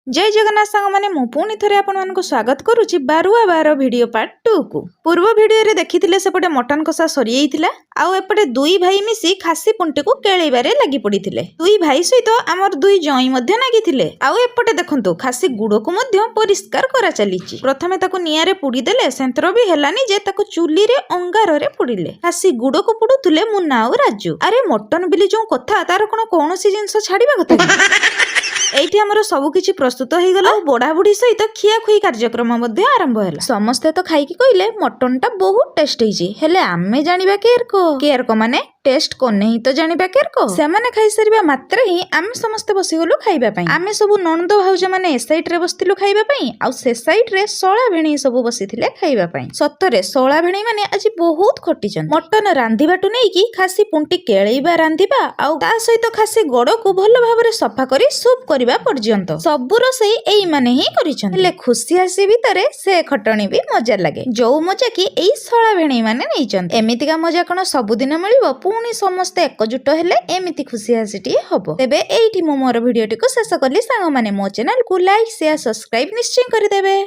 जय जगन्नाथ सांग माने मु पुणी थरे आपण मानकु स्वागत करूची बारुआ बार वीडियो पार्ट 2 को। पूर्व वीडियो रे देखिथिले सेपटे मटन कषा सरी जाइथिला आउ एपटे दुई भाई मिसी खासी पुंटी को केळेबारे लागि पडिथिले। दुई भाई सहित हमर दुई जई मध्ये नागिथिले। आउ एपटे देखंतु खासी गुडो को मध्ये परिष्कार करा चलीची। प्रथमे ताको नियारे पुडी देले सेंतर भी हेलानी जे ताको चुली रे अंगार रे पुडिले। खासी गुडो को पुडुथुले मुन्ना आउ राजू। अरे मटन बिली जो कथा तार कोनोसी जिंस छाडिबा कथा एठी हमरो सब किछि प्रस्तुत हो गला। बड़ा बुढ़ी सहित खियाखुई कार्यक्रम मध्ये आरंभ होला। समस्ते तो खाइकी कइले मटन टा बहुत टेस्ट हिची हेले आमे जानिबा केयर को माने टेस्ट को नहीं तो जानिबा केयर को सेमाने खाइ सरिबा मात्रे ही आमे समस्ते बसी गलु खाइबा पई। आमे सब नणंद भाउज माने ए साइड रे बसतिलु खाइबा पई आ से साइड रे सोळा भेणी सब बसिथिले खाइबा पई। सत्तरे सोळा भेणी माने आज बहुत खटिचन। मटन रांधिबाटु नै की खासी पुंटी केळेइबा रांधिबा आ ता सहित खासी गोड़ को भलो भाबरे सफा करी सूप करबा पर्यंत सब रोसई एई माने ही करिछन। हेले खुशी आसी भितरे से खटणी भी मजा लागे जो मजा की एई सोळा भेणी माने नैचन। एमितिका मजा कोन सबुदिन मिलिबो पुणी समस्ते एकजुट हेले एमिति खुशी आसीटी हबो। तेबे एइठी मो मोर भिडियोटी को शेष करली। सांग माने मो चैनल को लाइक शेयर सब्सक्राइब निश्चय करि देबे।